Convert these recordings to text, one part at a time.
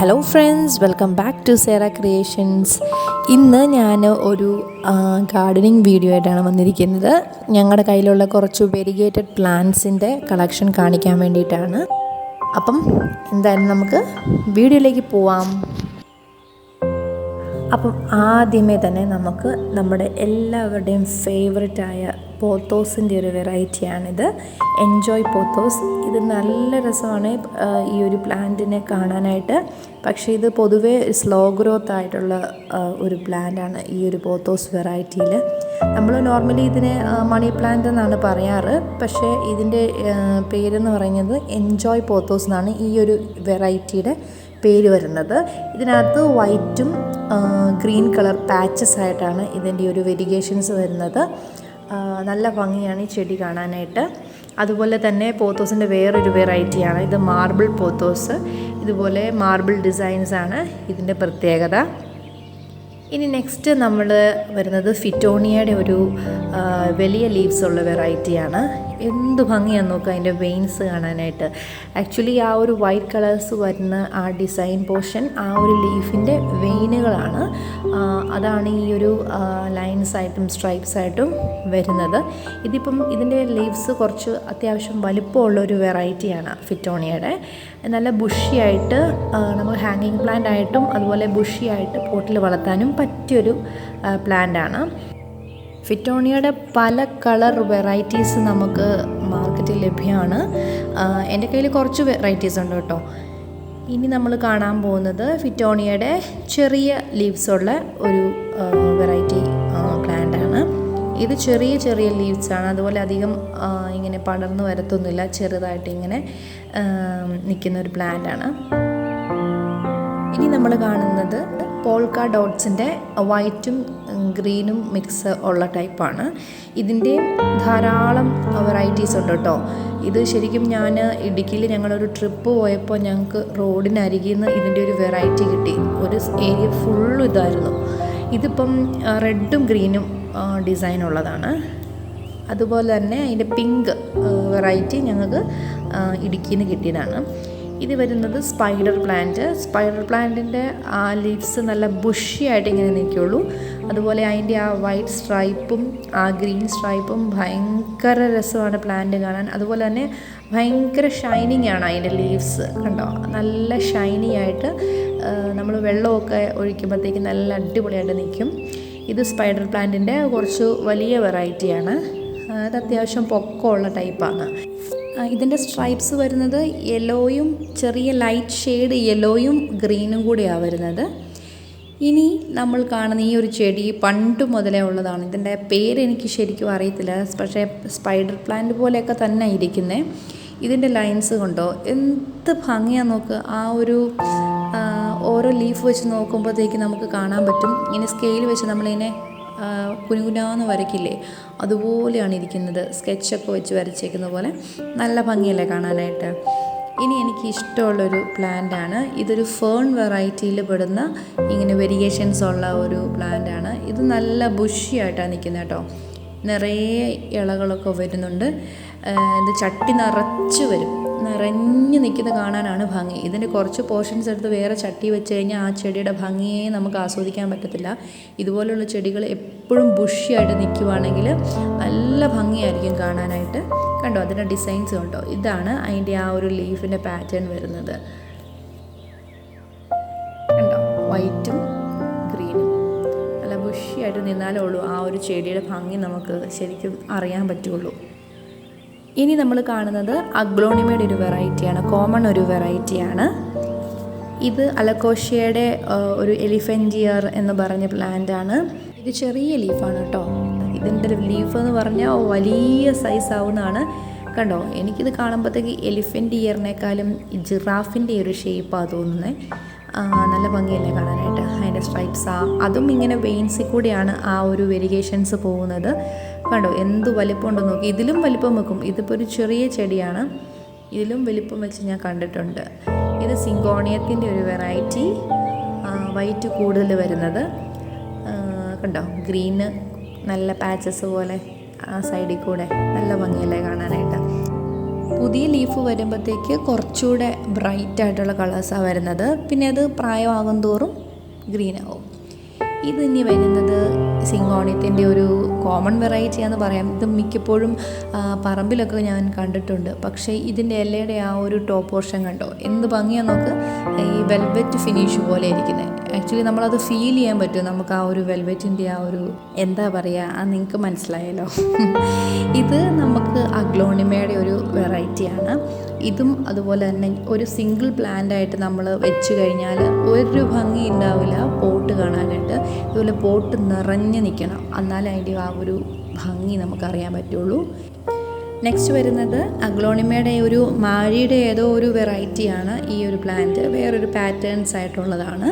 Hello friends, welcome back to Sera creations. ഇന്ന് ഞാൻ ഒരു ഗാർഡനിങ് വീഡിയോ ആയിട്ടാണ് വന്നിരിക്കുന്നത്. ഞങ്ങളുടെ കയ്യിലുള്ള കുറച്ച് വെരിഗേറ്റഡ് പ്ലാന്റ്സിൻ്റെ കളക്ഷൻ കാണിക്കാൻ വേണ്ടിയിട്ടാണ്. അപ്പം എന്തായാലും നമുക്ക് വീഡിയോയിലേക്ക് പോവാം. അപ്പം ആദ്യമേ തന്നെ നമുക്ക് നമ്മുടെ എല്ലാവരുടെയും ഫേവററ്റായ പോത്തോസിൻ്റെ ഒരു വെറൈറ്റിയാണിത്, എൻജോയ് പോത്തോസ്. ഇത് നല്ല രസമാണ് ഈ ഒരു പ്ലാന്റിനെ കാണാനായിട്ട്. പക്ഷേ ഇത് പൊതുവേ സ്ലോ ഗ്രോത്ത് ആയിട്ടുള്ള ഒരു പ്ലാന്റാണ് ഈ ഒരു പോത്തോസ് വെറൈറ്റിയിൽ. നമ്മൾ നോർമലി ഇതിനെ മണി പ്ലാന്റ് എന്നാണ് പറയാറ്, പക്ഷേ ഇതിൻ്റെ പേരെന്ന് പറയുന്നത് എൻജോയ് പോത്തോസ് എന്നാണ് ഈ ഒരു വെറൈറ്റിയുടെ പേര് വരുന്നത്. ഇതിനകത്ത് വൈറ്റും ഗ്രീൻ കളർ പാച്ചസ് ആയിട്ടാണ് ഇതിൻ്റെ ഒരു വെരിഗേഷൻസ് വരുന്നത്. നല്ല ഭംഗിയാണ് ഈ ചെടി കാണാനായിട്ട്. അതുപോലെ തന്നെ പോത്തോസിൻ്റെ വേറൊരു വെറൈറ്റിയാണ് ഇത്, മാർബിൾ പോത്തോസ്. ഇതുപോലെ മാർബിൾ ഡിസൈൻസാണ് ഇതിൻ്റെ പ്രത്യേകത. ഇനി നെക്സ്റ്റ് നമ്മൾ വരുന്നത് ഫിറ്റോണിയയുടെ ഒരു വലിയ ലീവ്സ് ഉള്ള വെറൈറ്റിയാണ്. എന്ത് ഭംഗിയാണെന്ന് നോക്കുക അതിൻ്റെ വെയിൻസ് കാണാനായിട്ട്. ആക്ച്വലി ആ ഒരു വൈറ്റ് കളേഴ്സ് വരുന്ന ആ ഡിസൈൻ പോർഷൻ ആ ഒരു ലീഫിൻ്റെ വെയിനുകളാണ്. അതാണ് ഈ ഒരു ലൈൻസ് ആയിട്ടും സ്ട്രൈപ്സ് ആയിട്ടും വരുന്നത്. ഇതിപ്പം ഇതിൻ്റെ ലീവ്സ് കുറച്ച് അത്യാവശ്യം വലിപ്പമുള്ളൊരു വെറൈറ്റിയാണ് ഫിറ്റോണിയയുടെ. നല്ല ബുഷിയായിട്ട് നമുക്ക് ഹാങ്ങിങ് പ്ലാന്റ് ആയിട്ടും അതുപോലെ ബുഷിയായിട്ട് പോട്ടിൽ വളർത്താനും പറ്റിയൊരു പ്ലാന്റാണ്. ഫിറ്റോണിയയുടെ പല കളർ വെറൈറ്റീസ് നമുക്ക് മാർക്കറ്റിൽ ലഭ്യമാണ്. എൻ്റെ കയ്യിൽ കുറച്ച് വെറൈറ്റീസ് ഉണ്ട് കേട്ടോ. ഇനി നമ്മൾ കാണാൻ പോകുന്നത് ഫിറ്റോണിയയുടെ ചെറിയ ലീവ്സുള്ള ഒരു വെറൈറ്റി പ്ലാന്റാണ്. ഇത് ചെറിയ ചെറിയ ലീവ്സാണ്, അതുപോലെ അധികം ഇങ്ങനെ പടർന്നു വരത്തൊന്നുമില്ല, ചെറുതായിട്ട് ഇങ്ങനെ നിൽക്കുന്ന ഒരു പ്ലാന്റാണ്. ഇനി നമ്മൾ കാണുന്നത് പോൾക്ക ഡോട്ട്സിൻ്റെ വൈറ്റും ഗ്രീനും മിക്സ് ഉള്ള ടൈപ്പാണ്. ഇതിൻ്റെ ധാരാളം വെറൈറ്റീസ് ഉണ്ട് കേട്ടോ. ഇത് ശരിക്കും ഞാൻ ഇടുക്കിയിൽ ഞങ്ങളൊരു ട്രിപ്പ് പോയപ്പോൾ ഞങ്ങൾക്ക് റോഡിനരികിൽ നിന്ന് ഇതിൻ്റെ ഒരു വെറൈറ്റി കിട്ടി. ഒരു ഏരിയ ഫുള്ളും ഇതായിരുന്നു. ഇതിപ്പം റെഡും ഗ്രീനും ഡിസൈൻ ഉള്ളതാണ്. അതുപോലെ തന്നെ അതിൻ്റെ പിങ്ക് വെറൈറ്റി ഞങ്ങൾക്ക് ഇടുക്കിയിൽ നിന്ന് കിട്ടിയതാണ്. ഇത് വരുന്നത് സ്പൈഡർ പ്ലാന്റ്. സ്പൈഡർ പ്ലാന്റിൻ്റെ ആ ലീവ്സ് നല്ല ബുഷിയായിട്ട് ഇങ്ങനെ നിൽക്കുള്ളൂ. അതുപോലെ അതിൻ്റെ ആ വൈറ്റ് സ്ട്രൈപ്പും ആ ഗ്രീൻ സ്ട്രൈപ്പും ഭയങ്കര രസമാണ് പ്ലാന്റ് കാണാൻ. അതുപോലെ തന്നെ ഭയങ്കര ഷൈനിങ് ആണ് അതിൻ്റെ ലീവ്സ്, കണ്ടോ? നല്ല ഷൈനി ആയിട്ട് നമ്മൾ വെള്ളമൊക്കെ ഒഴിക്കുമ്പോഴത്തേക്ക് നല്ല അടിപൊളിയായിട്ട് നിൽക്കും. ഇത് സ്പൈഡർ പ്ലാന്റിൻ്റെ കുറച്ച് വലിയ വെറൈറ്റിയാണ്. അത് അത്യാവശ്യം പൊക്കമുള്ള ടൈപ്പാണ്. ഇതിൻ്റെ സ്ട്രൈപ്സ് വരുന്നത് യെല്ലോയും ചെറിയ ലൈറ്റ് ഷെയ്ഡ് യെല്ലോയും ഗ്രീനും കൂടിയാണ് വരുന്നത്. ഇനി നമ്മൾ കാണുന്ന ഈ ഒരു ചെടി പണ്ട് മുതലേ ഉള്ളതാണ്. ഇതിൻ്റെ പേര് എനിക്ക് ശരിക്കും അറിയത്തില്ല, പക്ഷേ സ്പൈഡർ പ്ലാന്റ് പോലെയൊക്കെ തന്നെ ഇരിക്കുന്നത്. ഇതിൻ്റെ ലൈൻസ് കൊണ്ടോ എന്ത് ഭംഗിയാന്ന് നോക്ക്. ആ ഒരു ഓരോ ലീഫ് വെച്ച് നോക്കുമ്പോഴത്തേക്ക് നമുക്ക് കാണാൻ പറ്റും. ഇങ്ങനെ സ്കെയിൽ വെച്ച് നമ്മളിങ്ങനെ കുനുകുനാന്ന് വരയ്ക്കില്ലേ, അതുപോലെയാണ് ഇരിക്കുന്നത്. സ്കെച്ചൊക്കെ വെച്ച് വരച്ചേക്കുന്ന പോലെ നല്ല ഭംഗിയല്ലേ കാണാനായിട്ട്. ഇനി എനിക്ക് ഇഷ്ടമുള്ളൊരു പ്ലാന്റാണ്. ഇതൊരു ഫേൺ വെറൈറ്റിയിൽ പെടുന്ന ഇങ്ങനെ വെരിഗേഷൻസ് ഉള്ള ഒരു പ്ലാന്റാണ്. ഇത് നല്ല ബുഷിയായിട്ടാണ് നിൽക്കുന്നത് കേട്ടോ. നിറയെ ഇലകളൊക്കെ വരുന്നുണ്ട്. ഇത് ചട്ടി നിറച്ച് വരും, നിറഞ്ഞ് നിൽക്കുന്ന കാണാനാണ് ഭംഗി. ഇതിൻ്റെ കുറച്ച് പോർഷൻസ് എടുത്ത് വേറെ ചട്ടി വെച്ച് കഴിഞ്ഞാൽ ആ ചെടിയുടെ ഭംഗിയെ നമുക്ക് ആസ്വദിക്കാൻ പറ്റത്തില്ല. ഇതുപോലുള്ള ചെടികൾ എപ്പോഴും ബുഷിയായിട്ട് നിൽക്കുവാണെങ്കിൽ നല്ല ഭംഗിയായിരിക്കും കാണാനായിട്ട്. കണ്ടോ അതിൻ്റെ ഡിസൈൻസ് കണ്ടോ? ഇതാണ് അതിൻ്റെ ആ ഒരു ലീഫിൻ്റെ പാറ്റേൺ വരുന്നത്. കണ്ടോ, വൈറ്റും ഗ്രീനും നല്ല ബുഷിയായിട്ട് നിന്നാലേ ഉള്ളൂ ആ ഒരു ചെടിയുടെ ഭംഗി നമുക്ക് ശരിക്കും അറിയാൻ പറ്റുള്ളൂ. ഇനി നമ്മൾ കാണുന്നത് അഗ്ലോണിമയുടെ ഒരു വെറൈറ്റിയാണ്, കോമൺ ഒരു വെറൈറ്റിയാണ്. ഇത് അലക്കോഷ്യയുടെ ഒരു എലിഫൻറ്റിയർ എന്ന് പറഞ്ഞ പ്ലാന്റാണ്. ഇത് ചെറിയ ലീഫാണ് കേട്ടോ. ഇതിൻ്റെ ലീഫ് എന്ന് പറഞ്ഞാൽ വലിയ സൈസ് ആവുന്നതാണ്. കണ്ടോ, എനിക്കിത് കാണുമ്പോഴത്തേക്ക് എലിഫൻ്റ് ഇയറിനേക്കാളും ജിറാഫിൻ്റെ ഒരു ഷേപ്പാണ് തോന്നുന്നത്. നല്ല ഭംഗിയല്ലേ കാണാനായിട്ട്. അതിൻ്റെ സ്ട്രൈപ്സ് അതും ഇങ്ങനെ വെയിൻസിൽ കൂടിയാണ് ആ ഒരു വെരിഗേഷൻസ് പോകുന്നത്. കണ്ടോ എന്ത് വലിപ്പമുണ്ടെന്ന് നോക്കി. ഇതിലും വലിപ്പം വെക്കും. ഇതിപ്പോൾ ഒരു ചെറിയ ചെടിയാണ്, ഇതിലും വലിപ്പം വെച്ച് ഞാൻ കണ്ടിട്ടുണ്ട്. ഇത് സിങ്കോണിയത്തിൻ്റെ ഒരു വെറൈറ്റി, വൈറ്റ് കൂടുതൽ വരുന്നത്. കണ്ടോ ഗ്രീന് നല്ല പാച്ചസ് പോലെ ആ സൈഡിൽ കൂടെ നല്ല ഭംഗിയല്ലേ കാണാനായിട്ട്. പുതിയ ലീഫ് വരുമ്പോഴത്തേക്ക് കുറച്ചുകൂടെ ബ്രൈറ്റ് ആയിട്ടുള്ള കളേഴ്സാണ് വരുന്നത്. പിന്നെ അത് പ്രായമാകും തോറും ഗ്രീൻ ആവും. ഇത് ഇനി വരുന്നത് സിങ്കോണിയത്തിൻ്റെ ഒരു കോമൺ വെറൈറ്റിയാണെന്ന് പറയാം. ഇത് മിക്കപ്പോഴും പറമ്പിലൊക്കെ ഞാൻ കണ്ടിട്ടുണ്ട്. പക്ഷേ ഇതിൻ്റെ ഇലയുടെ ആ ഒരു ടോപ്പ് പോർഷൻ കണ്ടോ, എന്ത് ഭംഗിയാന്ന് നോക്ക്. ഈ വെൽവെറ്റ് ഫിനിഷ് പോലെ ഇരിക്കുന്നത്. ആക്ച്വലി നമ്മളത് ഫീൽ ചെയ്യാൻ പറ്റും. നമുക്ക് ആ ഒരു വെൽവെറ്റിൻ്റെ ആ ഒരു എന്താ പറയുക, നിങ്ങൾക്ക് മനസ്സിലായല്ലോ. ഇത് നമുക്ക് അഗ്ലോണിമയുടെ ഒരു വെറൈറ്റിയാണ്. ഇതും അതുപോലെ തന്നെ ഒരു സിംഗിൾ പ്ലാന്റായിട്ട് നമ്മൾ വെച്ച് കഴിഞ്ഞാൽ ഒരു ഭംഗി ഉണ്ടാവില്ല പോട്ട് കാണാനായിട്ട്. ഇതുപോലെ പോട്ട് നിറഞ്ഞ് നിൽക്കണം, എന്നാലേ അതിൻ്റെ ആ ഒരു ഭംഗി നമുക്കറിയാൻ പറ്റുള്ളൂ. നെക്സ്റ്റ് വരുന്നത് അഗ്ലോണിമയുടെ ഒരു മാരിയുടെ ഏതോ ഒരു വെറൈറ്റിയാണ് ഈ ഒരു പ്ലാന്റ്. വേറൊരു പാറ്റേൺസ് ആയിട്ടുള്ളതാണ്.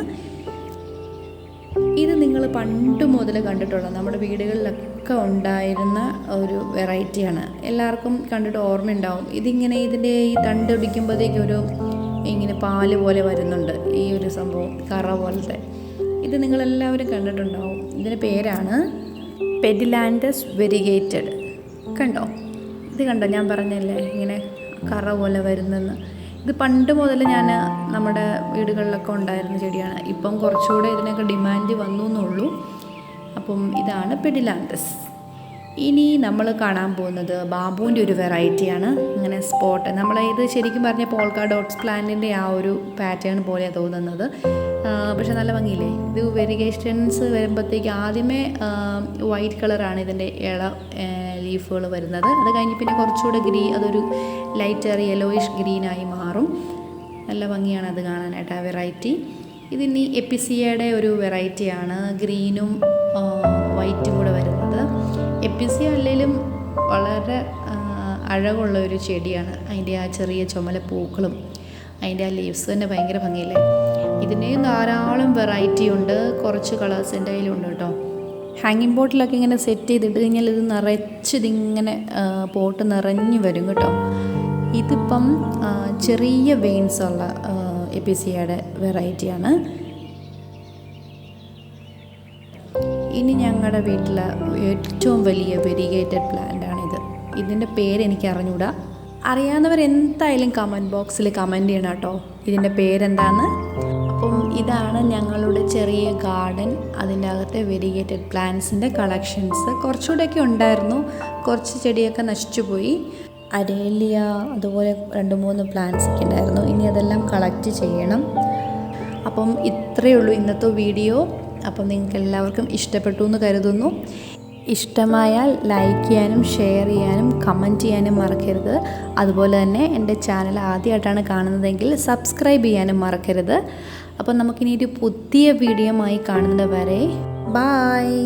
ഇത് നിങ്ങൾ പണ്ട് മുതൽ കണ്ടിട്ടുള്ള നമ്മുടെ വീടുകളിലൊക്കെ ഉണ്ടായിരുന്ന ഒരു വെറൈറ്റിയാണ്. എല്ലാവർക്കും കണ്ടിട്ട് ഓർമ്മയുണ്ടാവും. ഇതിങ്ങനെ ഇതിൻ്റെ ഈ തണ്ട് ഒടിക്കുമ്പോഴത്തേക്കൊരു ഇങ്ങനെ പാല് പോലെ വരുന്നുണ്ട്, ഈ ഒരു സംഭവം കറ പോലത്തെ. ഇത് നിങ്ങളെല്ലാവരും കണ്ടിട്ടുണ്ടാവും. ഇതിൻ്റെ പേരാണ് പെഡിലാൻഡസ് വെരിഗേറ്റഡ്. കണ്ടോ, ഇത് കണ്ടോ, ഞാൻ പറഞ്ഞല്ലേ ഇങ്ങനെ കറ പോലെ വരുന്നെന്ന്. ഇത് പണ്ട് മുതൽ നമ്മുടെ വീടുകളിലൊക്കെ ഉണ്ടായിരുന്ന ചെടിയാണ്. ഇപ്പം കുറച്ചുകൂടെ ഇതിനൊക്കെ ഡിമാൻഡ് വന്നു എന്നുള്ളൂ. അപ്പം ഇതാണ് പെഡിലാൻഡസ്. ഇനി നമ്മൾ കാണാൻ പോകുന്നത് ബാബുവിൻ്റെ ഒരു വെറൈറ്റിയാണ്. ഇങ്ങനെ സ്പോട്ട്, ഇത് ശരിക്കും പറഞ്ഞ പോൾക്ക ഡോട്ട്സ് പ്ലാന്റിൻ്റെ ആ ഒരു പാറ്റേൺ പോലെയാണ് തോന്നുന്നത്. പക്ഷെ നല്ല ഭംഗിയില്ലേ. ഇത് വെരിഗേഷൻസ് വരുമ്പോഴത്തേക്ക് ആദ്യമേ വൈറ്റ് കളറാണ് ഇതിൻ്റെ ലീഫുകൾ വരുന്നത്. അത് കഴിഞ്ഞ് പിന്നെ കുറച്ചുകൂടെ അതൊരു ലൈറ്റർ യെല്ലോയിഷ് ഗ്രീനായി മാറും. നല്ല ഭംഗിയാണ് അത് കാണാനായിട്ട് ആ വെറൈറ്റി. ഇതിനി എപ്പിസിയയുടെ ഒരു വെറൈറ്റിയാണ്, ഗ്രീനും വൈറ്റും കൂടെ വരുന്നത്. എപ്പിസിയ അല്ലെങ്കിലും വളരെ അഴകുള്ള ഒരു ചെടിയാണ്. അതിൻ്റെ ആ ചെറിയ ചുമല പൂക്കളും അതിൻ്റെ ആ ലീവ്സ് തന്നെ ഭയങ്കര ഭംഗിയില്ലേ. ഇതിൻ്റെയും ധാരാളം വെറൈറ്റി ഉണ്ട്, കുറച്ച് കളേഴ്സിൻ്റെ കയ്യിലുണ്ട് കേട്ടോ. ഹാങ്ങിങ് ബോട്ടിലൊക്കെ ഇങ്ങനെ സെറ്റ് ചെയ്തിട്ട് കഴിഞ്ഞാൽ ഇത് നിറച്ചിതിങ്ങനെ പോട്ട് നിറഞ്ഞു വരും കേട്ടോ. ഇതിപ്പം ചെറിയ വെയിൻസ് ഉള്ള എപ്പിസിയയുടെ വെറൈറ്റിയാണ്. ഇനി ഞങ്ങളുടെ വീട്ടിലെ ഏറ്റവും വലിയ വെരിഗേറ്റഡ് പ്ലാന്റാണിത്. ഇതിൻ്റെ പേര് എനിക്ക് അറിഞ്ഞൂടാ. അറിയാവുന്നവർ എന്തായാലും കമൻറ്റ് ബോക്സിൽ കമൻറ്റ് ചെയ്യണം കേട്ടോ, ഇതിൻ്റെ പേരെന്താന്ന്. അപ്പം ഇതാണ് ഞങ്ങളുടെ ചെറിയ ഗാർഡൻ. അതിൻ്റെ അകത്തെ വെരിഗേറ്റഡ് പ്ലാന്റ്സിൻ്റെ കളക്ഷൻസ്. കുറച്ചുകൂടെയൊക്കെ ഉണ്ടായിരുന്നു, കുറച്ച് ചെടിയൊക്കെ നശിച്ചു പോയി. അരേലിയ അതുപോലെ 2-3 പ്ലാന്റ്സ് ഒക്കെ ഉണ്ടായിരുന്നു. ഇനി അതെല്ലാം കളക്ട് ചെയ്യണം. അപ്പം ഇത്രയേ ഉള്ളൂ ഇന്നത്തെ വീഡിയോ. അപ്പം നിങ്ങൾക്ക് എല്ലാവർക്കും ഇഷ്ടപ്പെട്ടു എന്ന് കരുതുന്നു. ഇഷ്ടമായാൽ ലൈക്ക് ചെയ്യാനും ഷെയർ ചെയ്യാനും കമൻറ്റ് ചെയ്യാനും മറക്കരുത്. അതുപോലെ തന്നെ എൻ്റെ ചാനൽ ആദ്യമായിട്ടാണ് കാണുന്നതെങ്കിൽ സബ്സ്ക്രൈബ് ചെയ്യാനും മറക്കരുത്. അപ്പം നമുക്കിനി ഒരു പുതിയ വീഡിയോ ആയി കാണുന്നത് വരെ ബായ്.